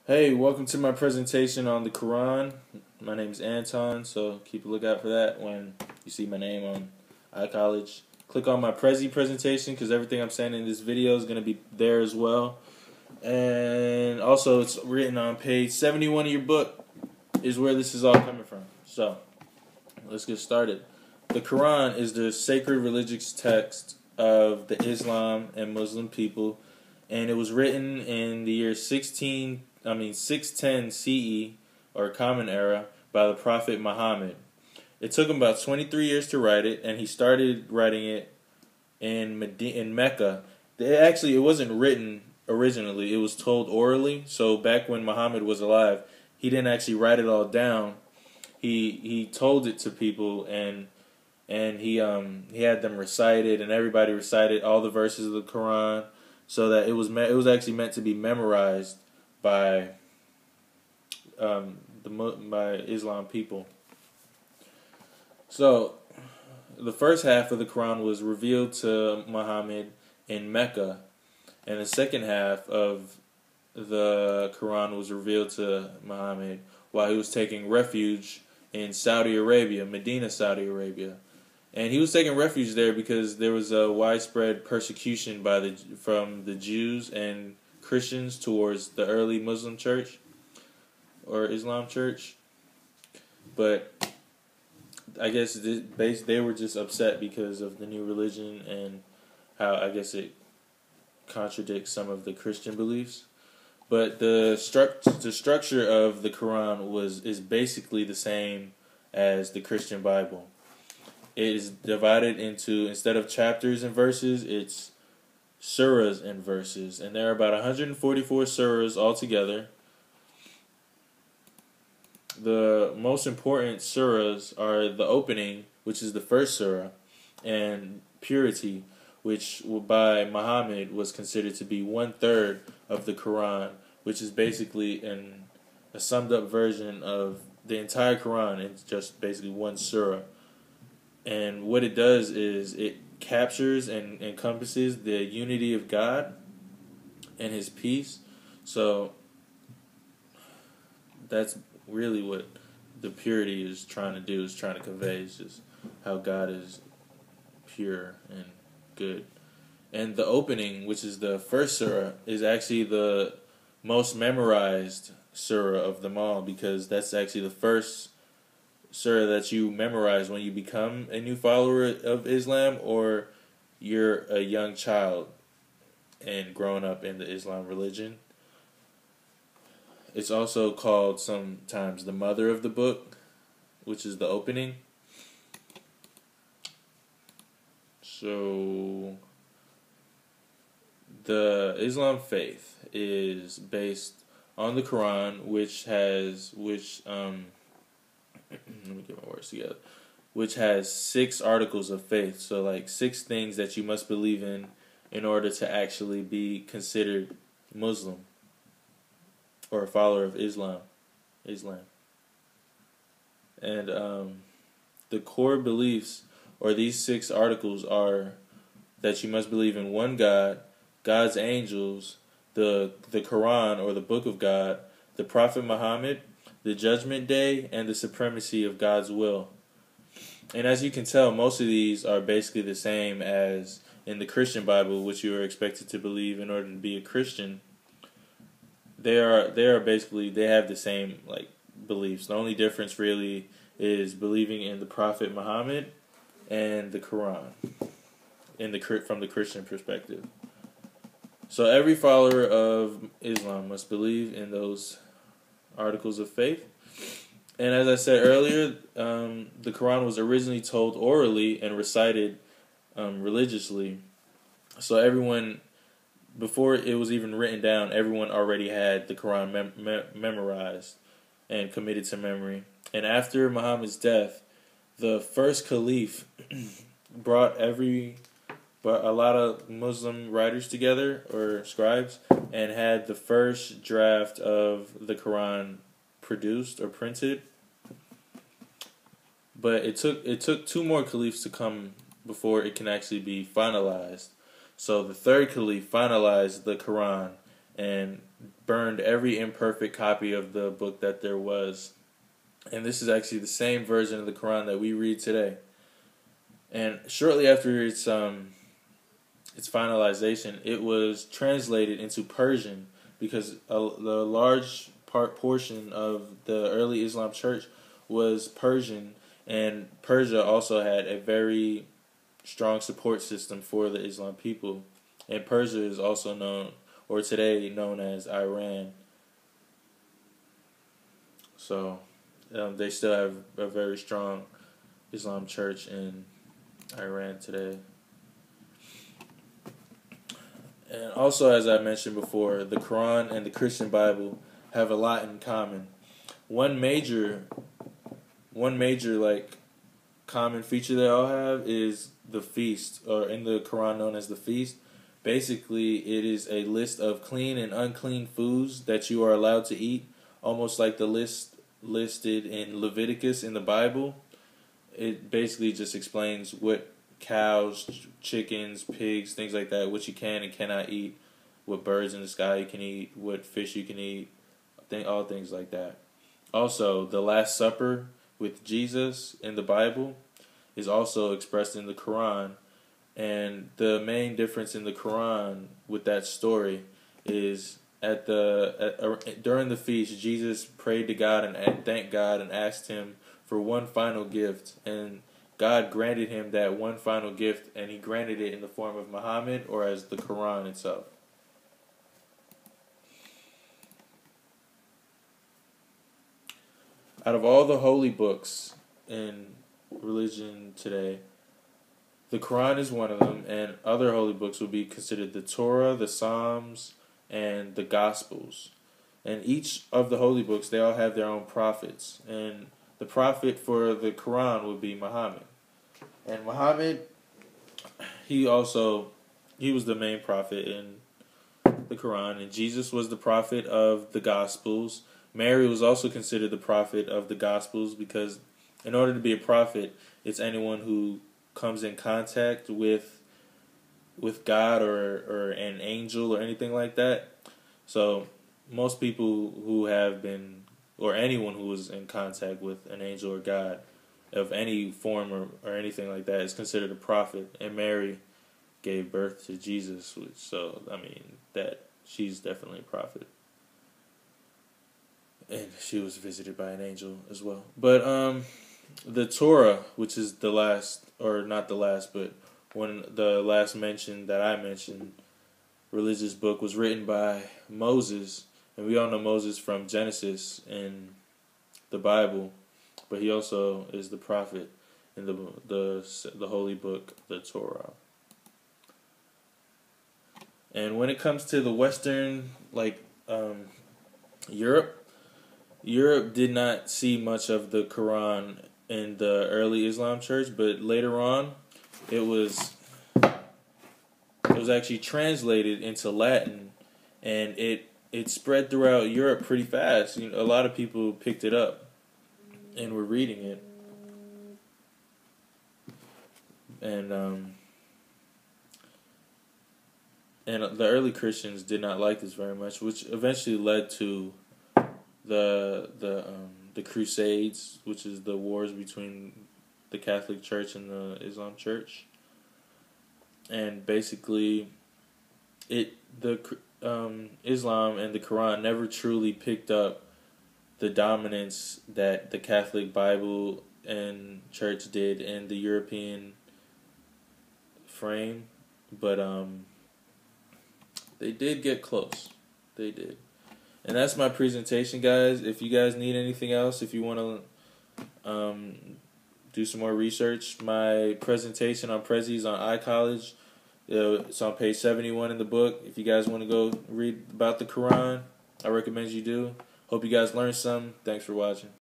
Hey, welcome to my presentation on the Quran. My name is Anton, so keep a lookout for that when you see my name on iCollege. Click on my Prezi presentation because everything I'm saying in this video is going to be there as well. And also, it's written on page 71 of your book is where this is all coming from. So, let's get started. The Quran is the sacred religious text of the Islam and Muslim people, and it was written in the year 610 CE, or Common Era, by the Prophet Muhammad. It took him about 23 years to write it, and he started writing it in Mecca. It wasn't written originally. It was told orally, so back when Muhammad was alive, he didn't actually write it all down. He told it to people, and he had them recite it, and everybody recited all the verses of the Quran, so that it was actually meant to be memorized by by Islam people. So the first half of the Quran was revealed to Muhammad in Mecca, and the second half of the Quran was revealed to Muhammad while he was taking refuge in Saudi Arabia, Medina, Saudi Arabia. And he was taking refuge there because there was a widespread persecution from the Jews and Christians towards the early Muslim church or Islam church. But I guess they were just upset because of the new religion and how I guess it contradicts some of the Christian beliefs. But the structure of the Quran is basically the same as the Christian Bible. It is divided into, instead of chapters and verses, it's surahs and verses. And there are about 144 surahs altogether. The most important surahs are the opening, which is the first surah, and purity, which by Muhammad was considered to be 1/3 of the Quran, which is basically a summed up version of the entire Quran. It's just basically one surah. And what it does is it captures and encompasses the unity of God and His peace. So that's really what the purity is trying to do, is trying to convey. It's just how God is pure and good. And the opening, which is the first surah, is actually the most memorized surah of them all, because that's actually the first surah that you memorize when you become a new follower of Islam, or you're a young child and growing up in the Islam religion. It's also called sometimes the mother of the book, which is the opening. So the Islam faith is based on the Quran, let me get my words together, which has 6 articles of faith. So like 6 things that you must believe in order to actually be considered Muslim or a follower of Islam. And the core beliefs, or these 6 articles, are that you must believe in one God, God's angels, the Quran or the Book of God, the Prophet Muhammad, the Judgment Day, and the supremacy of God's will. And as you can tell, most of these are basically the same as in the Christian Bible, which you are expected to believe in order to be a Christian. They have the same beliefs. The only difference really is believing in the Prophet Muhammad and the Quran from the Christian perspective. So every follower of Islam must believe in those articles of faith. And as I said earlier, the Quran was originally told orally and recited religiously. So everyone, before it was even written down, everyone already had the Quran memorized and committed to memory. And after Muhammad's death, the first caliph brought a lot of Muslim writers together, or scribes, and had the first draft of the Quran produced or printed. But it took 2 more caliphs to come before it can actually be finalized. So the third caliph finalized the Quran and burned every imperfect copy of the book that there was. And this is actually the same version of the Quran that we read today. And shortly after its finalization, it was translated into Persian because the large portion of the early Islam church was Persian, and Persia also had a very strong support system for the Islam people. And Persia is also known, or today known as Iran. So they still have a very strong Islam church in Iran today. And also, as I mentioned before, the Quran and the Christian Bible have a lot in common. One major like common feature they all have is the feast, or in the Quran known as the feast. Basically, it is a list of clean and unclean foods that you are allowed to eat, almost like the list listed in Leviticus in the Bible. It basically just explains what cows, chickens, pigs, things like that, what you can and cannot eat, what birds in the sky you can eat, what fish you can eat, all things like that. Also, the Last Supper with Jesus in the Bible is also expressed in the Quran, and the main difference in the Quran with that story is during the feast, Jesus prayed to God and thanked God and asked Him for one final gift, and God granted him that one final gift, and He granted it in the form of Muhammad, or as the Quran itself. Out of all the holy books in religion today, the Quran is one of them, and other holy books would be considered the Torah, the Psalms, and the Gospels. And each of the holy books, they all have their own prophets, and the prophet for the Quran would be Muhammad. And Muhammad, he was the main prophet in the Quran, and Jesus was the prophet of the Gospels. Mary was also considered the prophet of the Gospels because in order to be a prophet, it's anyone who comes in contact with God or an angel or anything like that. So most people who have been, or anyone who was in contact with an angel or God of any form or anything like that is considered a prophet. And Mary gave birth to Jesus, that she's definitely a prophet. And she was visited by an angel as well. But the Torah, which is the last, or not the last, but the last mention that I mentioned, religious book, was written by Moses. And we all know Moses from Genesis in the Bible, but he also is the prophet in the holy book, the Torah. And when it comes to the Western, Europe did not see much of the Quran in the early Islam church, but later on, it was actually translated into Latin, and it spread throughout Europe pretty fast. A lot of people picked it up and were reading it, and the early Christians did not like this very much, which eventually led to the Crusades, which is the wars between the Catholic Church and the Islam Church. And basically, Islam and the Quran never truly picked up the dominance that the Catholic Bible and Church did in the European frame, but they did get close. They did. And that's my presentation, guys. If you guys need anything else, if you want to do some more research, my presentation on Prezi is on iCollege. It's on page 71 in the book. If you guys want to go read about the Quran, I recommend you do. Hope you guys learned some. Thanks for watching.